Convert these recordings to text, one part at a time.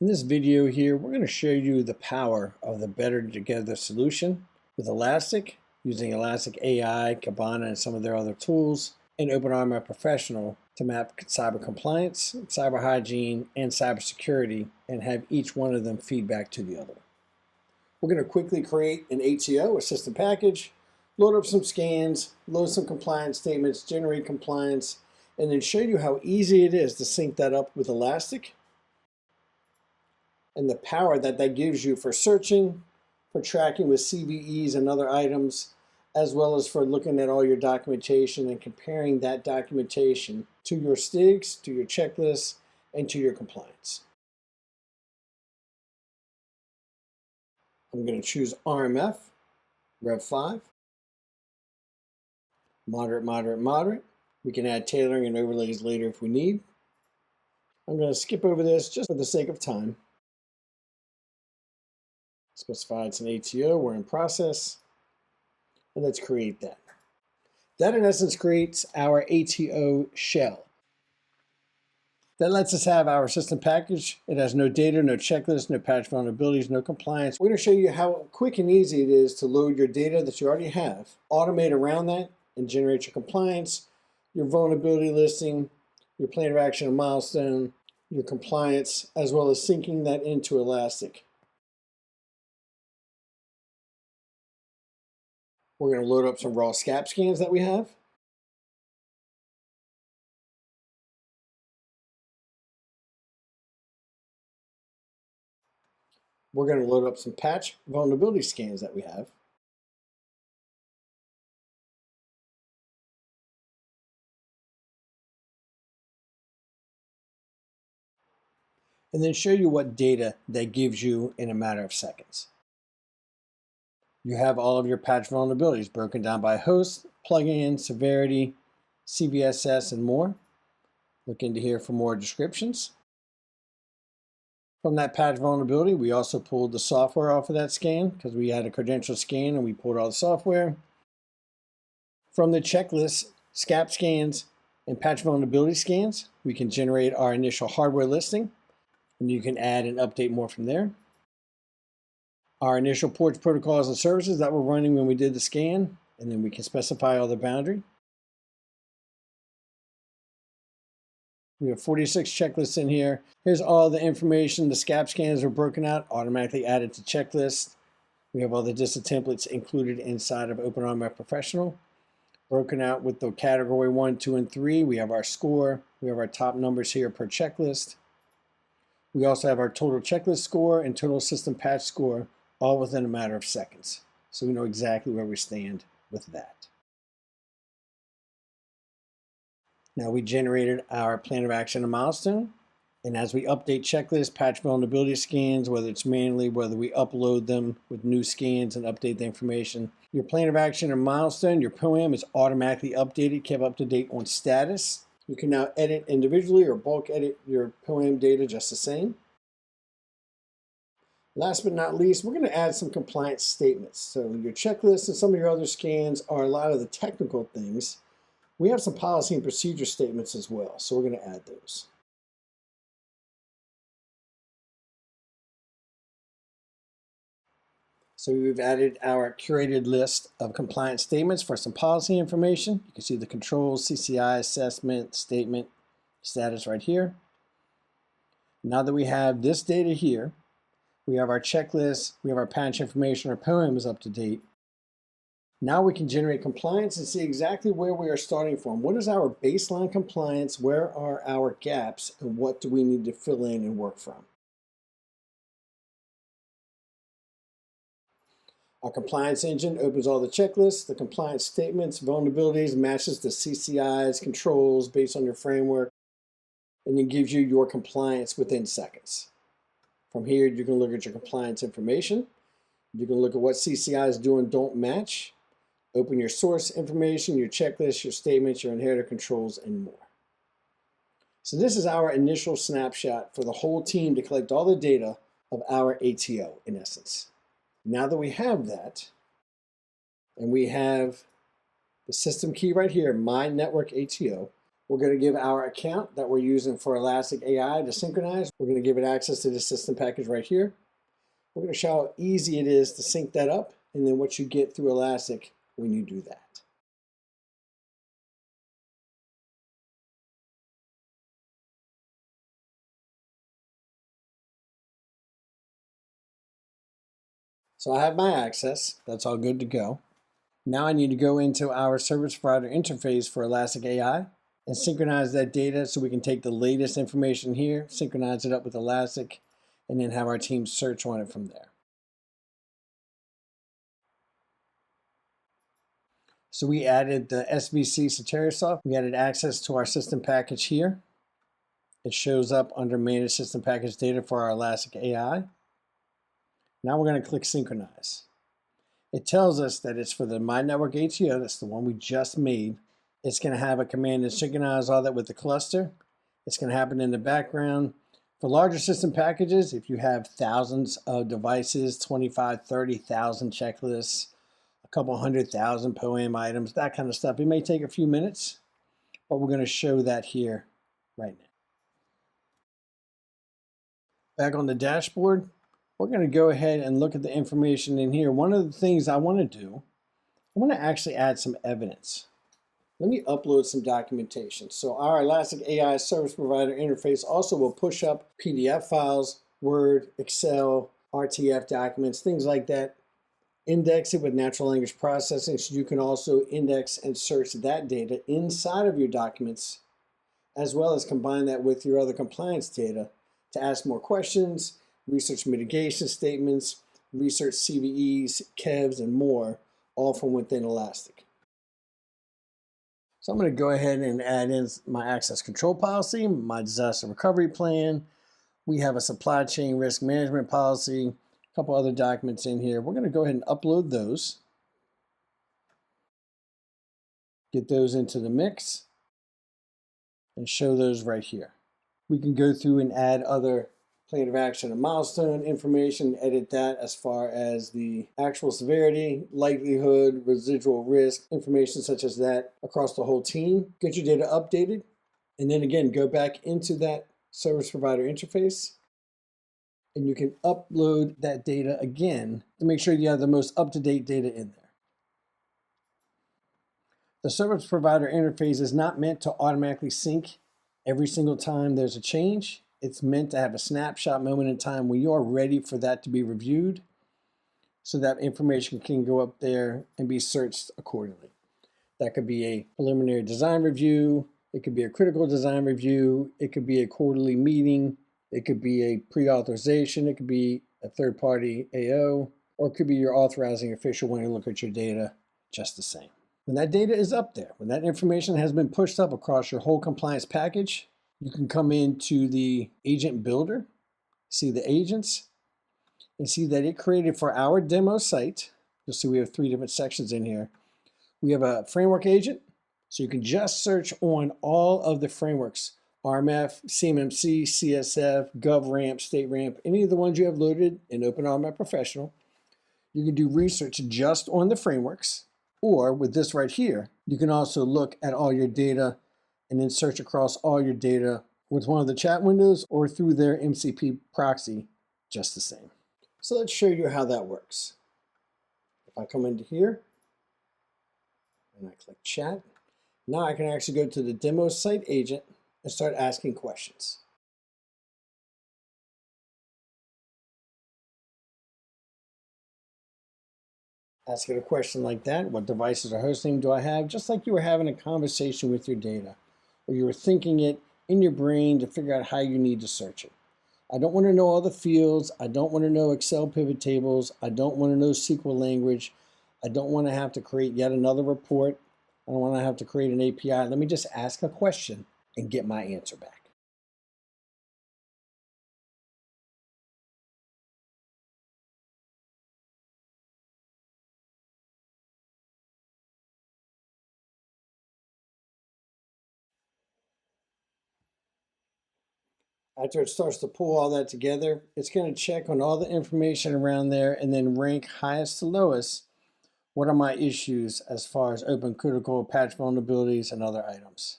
In this video here, we're going to show you the power of the Better Together solution with Elastic, using Elastic AI, Kibana, and some of their other tools, and OpenRMF Professional to map cyber compliance, cyber hygiene, and cybersecurity, and have each one of them feedback to the other. We're going to quickly create an ATO, a system package, load up some scans, load some compliance statements, generate compliance, and then show you how easy it is to sync that up with Elastic and the power that that gives you for searching, for tracking with CVEs and other items, as well as for looking at all your documentation and comparing that documentation to your STIGs, to your checklists, and to your compliance. I'm going to choose RMF, Rev 5, moderate, moderate, moderate. We can add tailoring and overlays later if we need. I'm going to skip over this just for the sake of time. Specify it's an ATO, we're in process, and let's create that. That in essence creates our ATO shell. That lets us have our system package. It has no data, no checklist, no patch vulnerabilities, no compliance. We're going to show you how quick and easy it is to load your data that you already have, automate around that, and generate your compliance, your vulnerability listing, your plan of action and milestone, your compliance, as well as syncing that into Elastic. We're going to load up some raw SCAP scans that we have. We're going to load up some patch vulnerability scans that we have. And then show you what data that gives you in a matter of seconds. You have all of your patch vulnerabilities broken down by host, plugin, severity, CVSS, and more. Look into here for more descriptions. From that patch vulnerability, we also pulled the software off of that scan because we had a credential scan and we pulled all the software. From the checklist, SCAP scans, and patch vulnerability scans, we can generate our initial hardware listing, and you can add and update more from there. Our initial ports, protocols, and services that were running when we did the scan, and then we can specify all the boundary. We have 46 checklists in here. Here's all the information. The SCAP scans are broken out, automatically added to checklists. We have all the DISA templates included inside of OpenRMF Professional, broken out with the category 1, 2, and 3. We have our score. We have our top numbers here per checklist. We also have our total checklist score and total system patch score, all within a matter of seconds. So we know exactly where we stand with that. Now we generated our plan of action and milestone. And as we update checklists, patch vulnerability scans, whether it's manually, whether we upload them with new scans and update the information, your plan of action and milestone, your POAM is automatically updated, kept up to date on status. You can now edit individually or bulk edit your POAM data just the same. Last but not least, we're going to add some compliance statements. So your checklist and some of your other scans are a lot of the technical things. We have some policy and procedure statements as well, so we're going to add those. So we've added our curated list of compliance statements for some policy information. You can see the controls, CCI, assessment, statement, status right here. Now that we have this data here, we have our checklist, we have our patch information, our POAM is up to date. Now we can generate compliance and see exactly where we are starting from. What is our baseline compliance? Where are our gaps? And what do we need to fill in and work from? Our compliance engine opens all the checklists, the compliance statements, vulnerabilities, matches the CCIs, controls based on your framework, and then gives you your compliance within seconds. From here, you can look at your compliance information. You can look at what CCIs do and don't match. Open your source information, your checklist, your statements, your inheritor controls, and more. So this is our initial snapshot for the whole team to collect all the data of our ATO, in essence. Now that we have that, and we have the system key right here, My Network ATO, We're going to give our account that we're using for Elastic AI to synchronize. We're going to give it access to the system package right here. We're going to show how easy it is to sync that up and then what you get through Elastic when you do that. So I have my access. That's all good to go. Now I need to go into our service provider interface for Elastic AI and synchronize that data so we can take the latest information here, synchronize it up with Elastic, and then have our team search on it from there. So we added the SBC Soterisoft. We added access to our system package here. It shows up under Manage System Package Data for our Elastic AI. Now we're going to click Synchronize. It tells us that it's for the My Network ATO, that's the one we just made. It's going to have a command to synchronize all that with the cluster. It's going to happen in the background. For larger system packages, if you have thousands of devices, 25, 30,000 checklists, a couple 100,000 POAM items, that kind of stuff, it may take a few minutes, but we're going to show that here right now. Back on the dashboard, we're going to go ahead and look at the information in here. One of the things I want to do, I want to actually add some evidence. Let me upload some documentation. So our Elastic AI service provider interface also will push up PDF files, Word, Excel, RTF documents, things like that. Index it with natural language processing so you can also index and search that data inside of your documents, as well as combine that with your other compliance data to ask more questions, research mitigation statements, research CVEs, KEVs, and more, all from within Elastic. So I'm going to go ahead and add in my access control policy, my disaster recovery plan. We have a supply chain risk management policy, a couple other documents in here. We're going to go ahead and upload those. Get those into the mix and show those right here. We can go through and add other plan of action and milestone information, edit that as far as the actual severity, likelihood, residual risk, information such as that across the whole team. Get your data updated, and then again, go back into that service provider interface, and you can upload that data again to make sure you have the most up-to-date data in there. The service provider interface is not meant to automatically sync every single time there's a change. It's meant to have a snapshot moment in time when you're ready for that to be reviewed so that information can go up there and be searched accordingly. That could be a preliminary design review, it could be a critical design review, it could be a quarterly meeting, it could be a pre-authorization, it could be a third-party AO, or it could be your authorizing official when you look at your data just the same. When that data is up there, when that information has been pushed up across your whole compliance package, you can come into the agent builder, see the agents, and see that it created for our demo site. You'll see we have 3 different sections in here. We have a framework agent, so you can just search on all of the frameworks, RMF, CMMC, CSF, GovRAMP, StateRAMP, any of the ones you have loaded in OpenRMF Professional. You can do research just on the frameworks, or with this right here, you can also look at all your data and then search across all your data with one of the chat windows or through their MCP proxy, just the same. So let's show you how that works. If I come into here and I click chat, now I can actually go to the demo site agent and start asking questions. Asking a question like that, what devices or hosting do I have? Just like you were having a conversation with your data, or you were thinking it in your brain to figure out how you need to search it. I don't want to know all the fields. I don't want to know Excel pivot tables. I don't want to know SQL language. I don't want to have to create yet another report. I don't want to have to create an API. Let me just ask a question and get my answer back. After it starts to pull all that together, it's going to check on all the information around there and then rank highest to lowest. What are my issues as far as open critical patch vulnerabilities and other items?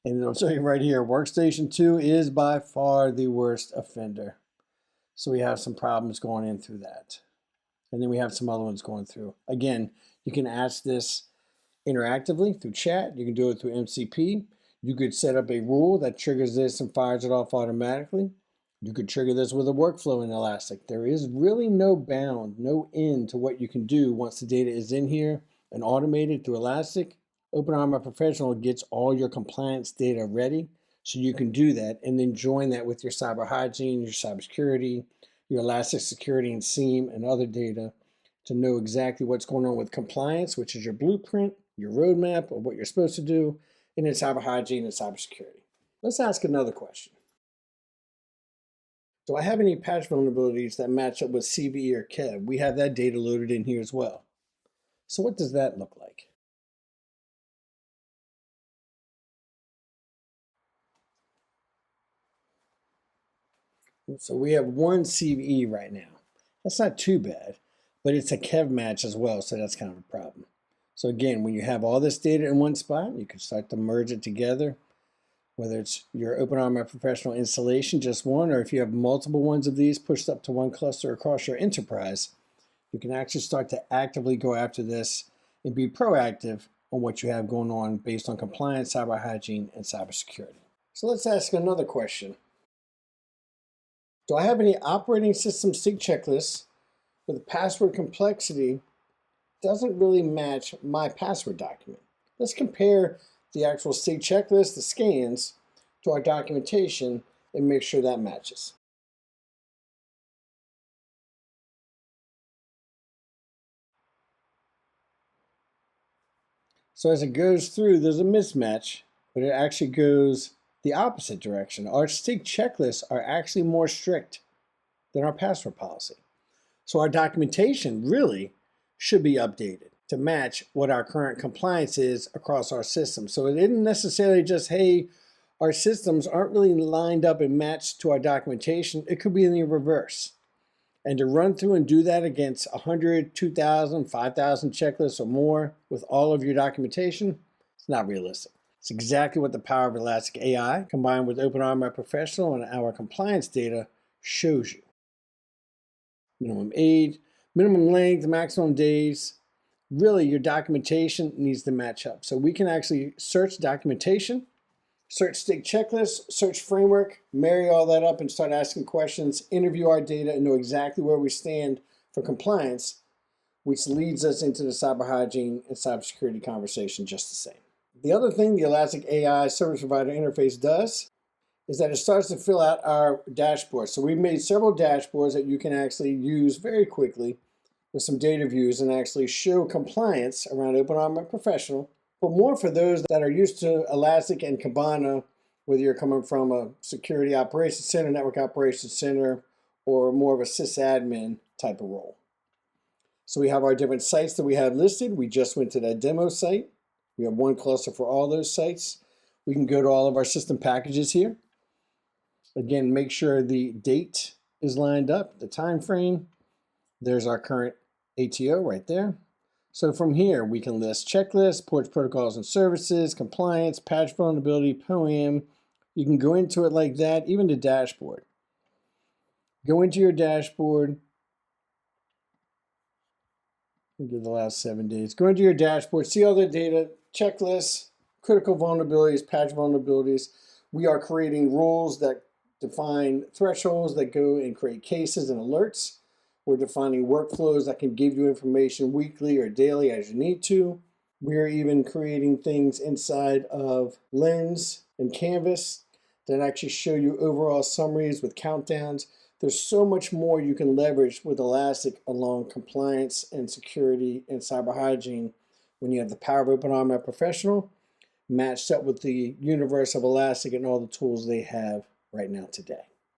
And it'll tell you right here, Workstation 2 is by far the worst offender. So we have some problems going in through that. And then we have some other ones going through. Again, you can ask this interactively through chat. You can do it through MCP. You could set up a rule that triggers this and fires it off automatically. You could trigger this with a workflow in Elastic. There is really no bound, no end to what you can do once the data is in here and automated through Elastic. OpenRMF Professional gets all your compliance data ready, so you can do that and then join that with your cyber hygiene, your cybersecurity, your Elastic security and SIEM and other data to know exactly what's going on with compliance, which is your blueprint, your roadmap of what you're supposed to do, and then cyber hygiene and cybersecurity. Let's ask another question. Do I have any patch vulnerabilities that match up with CVE or KEV? We have that data loaded in here as well. So what does that look like? So we have one CVE right now. That's not too bad, but it's a KEV match as well, so that's kind of a problem. So again, when you have all this data in one spot, you can start to merge it together, whether it's your OpenRMF Professional installation, just one, or if you have multiple ones of these pushed up to one cluster across your enterprise, you can actually start to actively go after this and be proactive on what you have going on based on compliance, cyber hygiene, and cybersecurity. So let's ask another question. Do I have any operating system sync checklists where the password complexity doesn't really match my password document? Let's compare the actual sync checklist, the scans, to our documentation and make sure that matches. So as it goes through, there's a mismatch, but it actually goes the opposite direction. Our sync checklists are actually more strict than our password policy. So our documentation really should be updated to match what our current compliance is across our system. So it isn't necessarily just, hey, our systems aren't really lined up and matched to our documentation. It could be in the reverse. And to run through and do that against 100, 2,000, 5,000 checklists or more with all of your documentation, it's not realistic. It's exactly what the power of Elastic AI combined with OpenRMF Professional and our compliance data shows you. Minimum age, minimum length, maximum days. Really, your documentation needs to match up. So we can actually search documentation, search sync checklist, search framework, marry all that up and start asking questions, interview our data and know exactly where we stand for compliance, which leads us into the cyber hygiene and cybersecurity conversation just the same. The other thing the Elastic AI service provider interface does is that it starts to fill out our dashboard. So we've made several dashboards that you can actually use very quickly with some data views and actually show compliance around OpenRMF Professional, but more for those that are used to Elastic and Kibana, whether you're coming from a security operations center, network operations center, or more of a sysadmin type of role. So we have our different sites that we have listed. We just went to that demo site. We have one cluster for all those sites. We can go to all of our system packages here. Again, make sure the date is lined up, the time frame. There's our current ATO right there. So from here, we can list checklists, ports, protocols, and services, compliance, patch vulnerability, POAM. You can go into it like that, even the dashboard. Go into your dashboard. Look at the last 7 days. Go into your dashboard, see all the data, checklists, critical vulnerabilities, patch vulnerabilities. We are creating rules that define thresholds that go and create cases and alerts. We're defining workflows that can give you information weekly or daily as you need to. We're even creating things inside of Lens and Canvas that actually show you overall summaries with countdowns. There's so much more you can leverage with Elastic along compliance and security and cyber hygiene when you have the power of OpenRMF Professional matched up with the universe of Elastic and all the tools they have right now today.